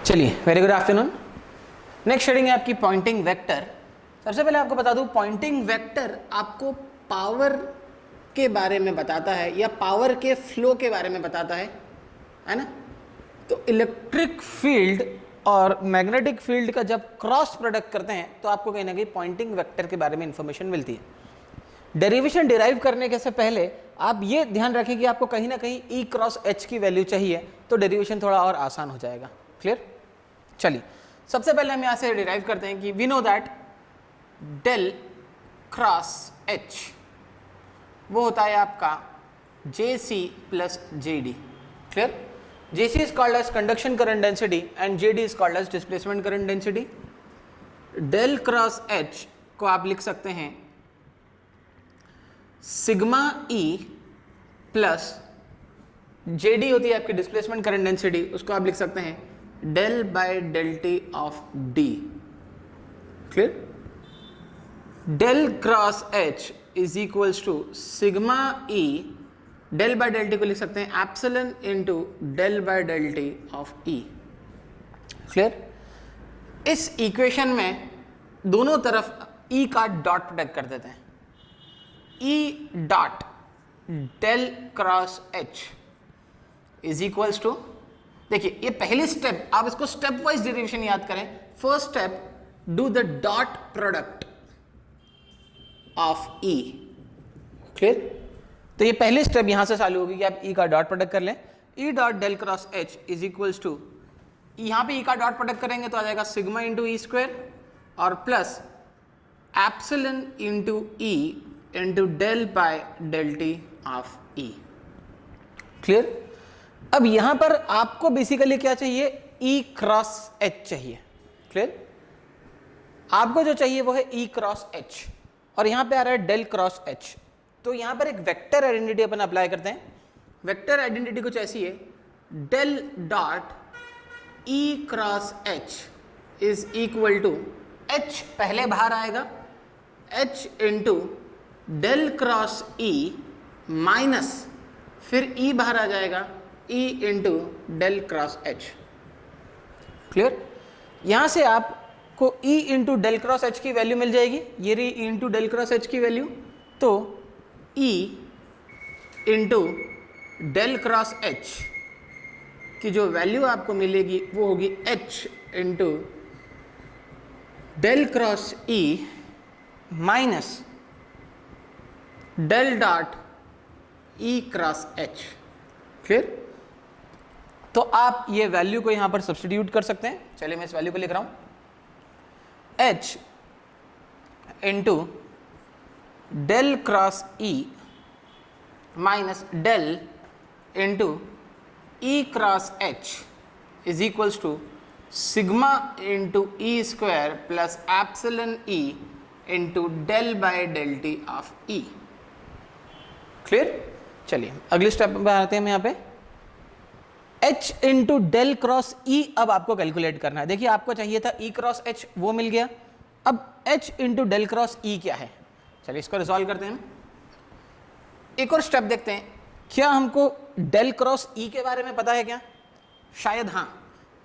चलिए, very good afternoon. Next shading है आपकी पॉइंटिंग वेक्टर। सबसे पहले आपको बता दूं, पॉइंटिंग वेक्टर आपको पावर के बारे में बताता है या पावर के फ्लो के बारे में बताता है ना। तो इलेक्ट्रिक फील्ड और मैग्नेटिक फील्ड का जब क्रॉस प्रोडक्ट करते हैं तो आपको कहीं ना कहीं पॉइंटिंग वेक्टर के बारे में इंफॉर्मेशन मिलती है। डेरिवेशन डिराइव करने के से पहले आप ये ध्यान रखें कि आपको कहीं ना कहीं E क्रॉस H की वैल्यू चाहिए, तो डेरिवेशन थोड़ा और आसान हो जाएगा। क्लियर? चलिए, सबसे पहले हम यहाँ से डिराइव करते हैं कि we know that del cross H वो होता है आपका JC plus JD। Clear? JC is called as conduction current density and JD is called as displacement current density. Del cross H को आप लिख सकते हैं सिग्मा E प्लस JD होती है आपकी डिस्प्लेसमेंट करंट डेंसिटी, उसको आप लिख सकते हैं del by del T of D। Clear? Del cross H is equals to sigma E, del by del t को लिख सकते हैं epsilon into del by del T of E। Clear? इस इक्वेशन में दोनों तरफ E का डॉट प्रोडक्ट कर देते हैं। E dot del cross H is equals to, देखिए ये पहली स्टेप, आप इसको स्टेप वाइज डेरिवेशन याद करें। First step, do the dot product of E। Clear? तो ये पहली स्टेप यहां से चालू होगी कि आप E का डॉट प्रोडक्ट कर लें। E dot del cross H is equals to, यहां पे E का डॉट प्रोडक्ट करेंगे तो आ जाएगा सिग्मा इंटू E स्क्वायर और plus epsilon into E into del by del T of E। Clear? अब यहां पर आपको बेसिकली क्या चाहिए? E क्रॉस H चाहिए। क्लियर? आपको जो चाहिए वो है E क्रॉस H और यहां पे आ रहा है डेल क्रॉस H। तो यहां पर एक वेक्टर आइडेंटिटी अपन अप्लाई करते हैं। वेक्टर आइडेंटिटी कुछ ऐसी है, del dot E cross H is equal to, H पहले बाहर आएगा, H into del cross E minus फिर E बाहर आ जाएगा, E into del cross H। Clear? यहां से आपको E into del cross H की वैल्यू मिल जाएगी, ये रही E into del cross H की वैल्यू। तो E into del cross H की जो वैल्यू आपको मिलेगी वो होगी H into del cross E minus del dot E cross H। Clear? तो आप ये वैल्यू को यहां पर सब्स्टिट्यूट कर सकते हैं। चलिए मैं इस वैल्यू को लिख रहा हूं, H into del cross E minus del into E cross H is equals to sigma into E square plus epsilon E into del by del T of E। Clear? चलिए अगले स्टेप पे आते हैं। हम यहाँ पे H into del cross E अब आपको कैलकुलेट करना है। देखिए आपको चाहिए था E क्रॉस H, वो मिल गया। अब H into del cross E क्या है? चलिए इसको रिजॉल्व करते हैं। एक और स्टेप देखते हैं, क्या हमको डेल क्रॉस E के बारे में पता है क्या? शायद हाँ।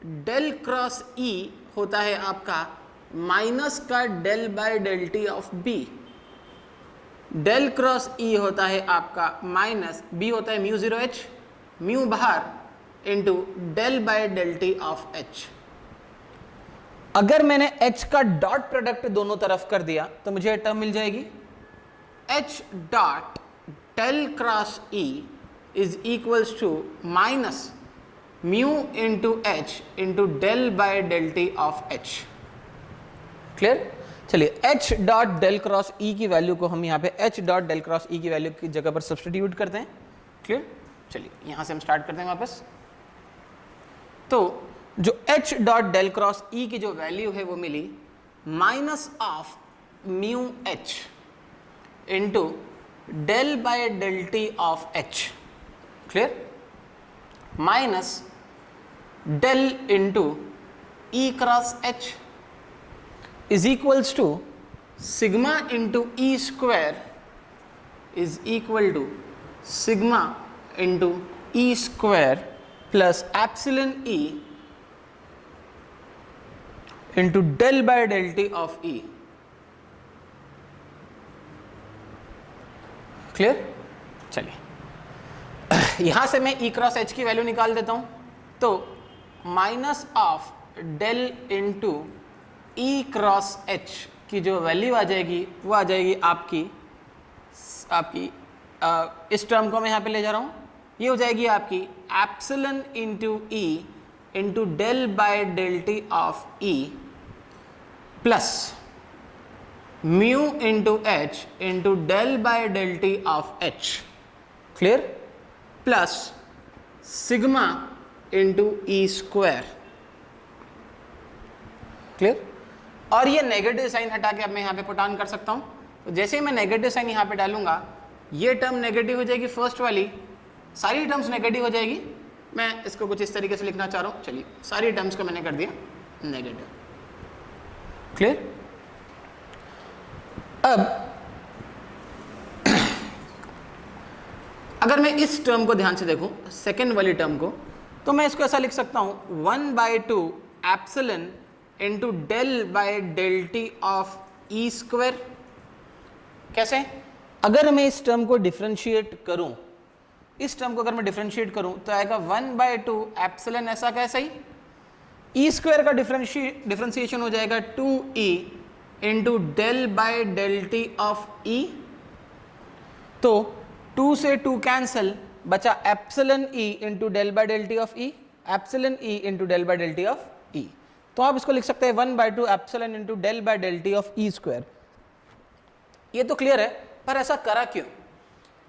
डेल क्रॉस E होता है आपका माइनस का del by del T of B। Del cross E होता है आपका माइनस, B होता है म्यू 0H, म्यू बाहर into del by del T of H। अगर मैंने H का डॉट प्रोडक्ट दोनों तरफ कर दिया तो मुझे टर्म मिल जाएगी H dot del cross E is equals to minus mu into H into del by del T of H। Clear? चलिए H dot del cross E की वैल्यू को हम यहाँ पे H dot del cross E की value की जगह पर सब्स्टिट्यूट करते हैं। क्लियर? चलिए यहाँ से हम स्टार्ट करते हैं वापस। तो जो H dot del cross E की जो वैल्यू है वो मिली minus of mu H into del by del T of H। Clear? Minus del into E cross H is equals to sigma into E square is equal to sigma into E square plus epsilon E into del by del T of E. Clear? चलिए यहां से मैं E cross H की value निकाल देता हूं, तो minus of del into E cross H की जो वैल्यू आ जाएगी वो आ जाएगी आपकी इस टर्म को मैं यहां पे ले जा रहा हूं, ये हो जाएगी आपकी epsilon into E into del by del T of E plus mu into H into del by del T of H. Clear? Plus sigma into E square. Clear? और ये नेगेटिव साइन हटा के अब मैं यहाँ पे पुट ऑन कर सकता हूँ। तो जैसे ही मैं नेगेटिव साइन यहाँ पे डालूंगा, ये टर्म नेगेटिव हो जाएगी, फर्स्ट वाली सारी टर्म्स नेगेटिव हो जाएगी। मैं इसको कुछ इस तरीके से लिखना चाह रहा हूँ, चलिए सारी टर्म्स को मैंने कर दिया नेगेटिव। क्लियर? अब अगर मैं इस टर्म को ध्यान से देखूं, सेकेंड वाली टर्म को, तो मैं इसको ऐसा लिख सकता हूं 1/2 epsilon into del by del T of E square. कैसे? अगर मैं इस टर्म को डिफरेंशिएट करूं, इस टर्म को अगर मैं डिफरेंशिएट करूं तो आएगा 1/2 एप्सिलन ऐसा कैसा ही, ई स्क्वायर का डिफरेंशिएशन हो जाएगा 2e into del by del T of e. तो 2 से 2 कैंसल, बचा epsilon e into del by del T of e, epsilon e into del by del T of e. तो आप इसको लिख सकते हैं 1/2 epsilon into del by del T of E square. ये तो क्लियर है, पर ऐसा करा क्यों?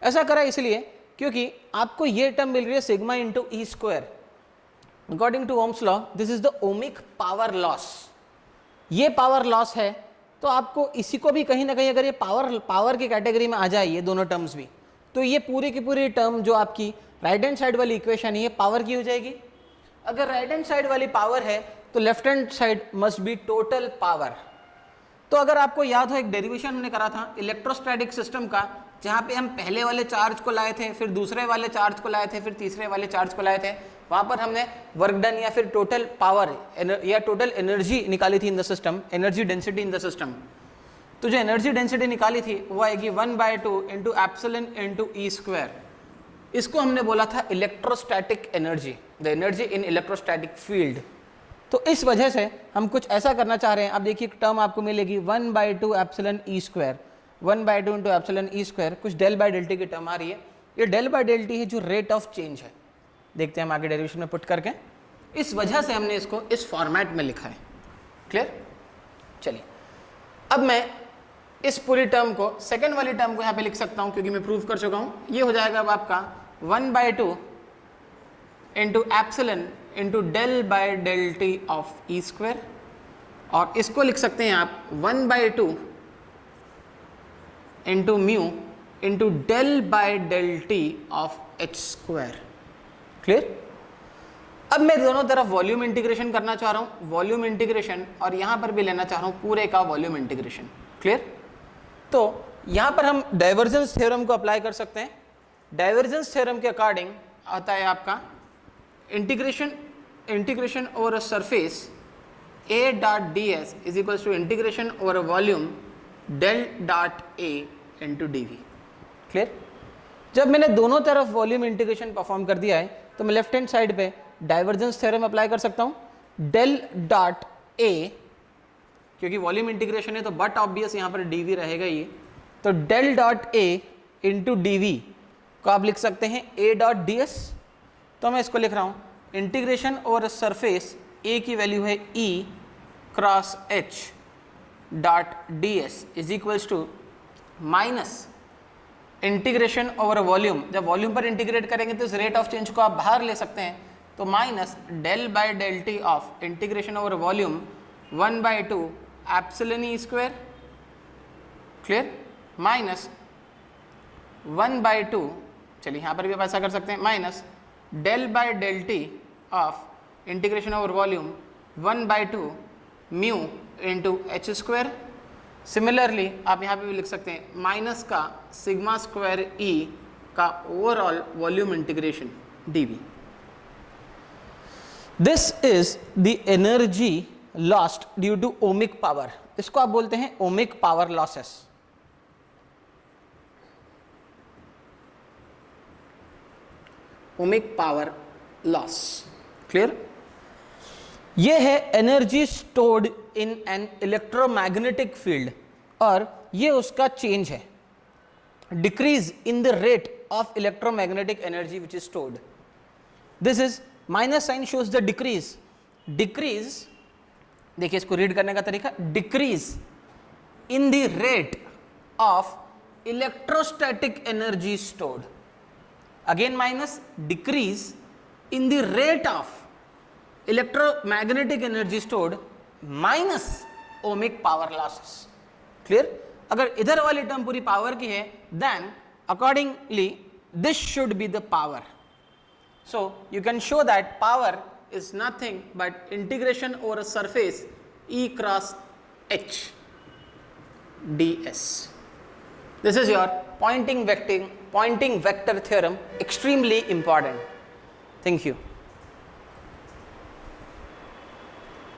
ऐसा करा इसलिए क्योंकि आपको ये टर्म मिल रही है sigma into E square. According to Ohm's law this is the ohmic power loss. ये पावर लॉस है, तो आपको इसी को भी कहीं ना कहीं अगर ये पावर की कैटेगरी में आ जाए ये दोनों टर्म्स भी, तो ये पूरी की पूरी टर्म जो आपकी राइट हैंड साइड वाली इक्वेशन है ये पावर की हो जाएगी। अगर राइट हैंड साइड वाली पावर है तो left hand side must be total power. तो अगर आपको याद हो, एक डेरिवेशन हमने करा था इलेक्ट्रोस्टैटिक सिस्टम का, जहाँ पे हम पहले वाले चार्ज को लाए थे, फिर दूसरे वाले चार्ज को लाए थे, फिर तीसरे वाले चार्ज को लाए थे। वहाँ पर हमने वर्क डन या फिर टोटल पावर या टोटल एनर्जी निकाली थी in the system, energy density in the system. तो जो एनर्जी डेंसिटी निकाली थी वो आएगी 1/2 into epsilon into E square. इसको हमने बोला था electrostatic energy, the energy in electrostatic field. तो इस वजह से हम कुछ ऐसा करना चाह रहे हैं। अब देखिए टर्म आपको मिलेगी 1/2 epsilon E square, 1/2 into epsilon E square, कुछ डेल बाय डेल टी की टर्म आ रही है। ये डेल बाय डेल टी है जो रेट ऑफ चेंज है, देखते हैं हम आगे डेरिवेशन में पुट करके। इस वजह से हमने इसको इस फॉर्मेट में लिखा है। क्लियर? चलिए अब मैं इस पूरी टर्म को, सेकेंड वाली टर्म को यहाँ पे लिख सकता हूँ क्योंकि मैं प्रूव कर चुका हूँ। ये हो जाएगा अब आपका 1/2 into epsilon into del by del T of E square, और इसको लिख सकते हैं आप 1/2 into mu into del by del T of H square. Clear? अब मैं दोनों तरफ वॉल्यूम इंटीग्रेशन करना चाह रहा हूँ, वॉल्यूम इंटीग्रेशन, और यहाँ पर भी लेना चाह रहा हूँ पूरे का वॉल्यूम इंटीग्रेशन। क्लियर? तो यहाँ पर हम डाइवर्जेंस थ्योरम को अप्लाई कर सकते हैं। डाइवर्जेंस थ्योरम के अकॉर्डिंग आता है आपका integration over a surface a dot D S is equals to integration over a volume del dot a into D V. Clear? जब मैंने दोनों तरफ वॉल्यूम इंटीग्रेशन परफॉर्म कर दिया है तो मैं लेफ्ट हैंड साइड पे डाइवर्जेंस थ्योरम अप्लाई कर सकता हूँ। डेल डॉट a, क्योंकि वॉल्यूम इंटीग्रेशन है तो बट ऑब्वियस यहाँ पर dv रहेगा ही, तो del dot a into D V को आप लिख सकते हैं a डॉट डी एस। तो मैं इसको लिख रहा हूँ इंटीग्रेशन ओवर सरफेस a की वैल्यू है e cross h dot D S is equals to minus integration over volume. जब वॉल्यूम पर इंटीग्रेट करेंगे तो इस रेट ऑफ चेंज को आप बाहर ले सकते हैं, तो minus del by del T of integration over volume 1/2 epsilon E square. Clear? Minus 1/2, चलिए यहाँ पर भी आप ऐसा कर सकते हैं, minus del by del T of integration over volume 1/2 mu into H square. Similarly आप यहाँ पे भी लिख सकते हैं माइनस का सिग्मा स्क्वायर ई का overall volume integration dv। This is the energy lost due to ohmic power, इसको आप बोलते हैं ohmic power losses. Ohmic power loss, clear. ये है energy stored in an electromagnetic field, और ये उसका चेंज है, decrease in the rate of electromagnetic energy which is stored. This is minus sign shows the decrease, decrease, देखिए इसको read करने का तरीका, decrease in the rate of electrostatic energy stored, again minus, decrease in the rate of electromagnetic energy stored minus ohmic power losses, clear। अगर इधर वाली term पूरी power की है, then accordingly this should be the power, so you can show that power is nothing but integration over a surface E cross H ds. This is your pointing vector theorem, extremely important. Thank you.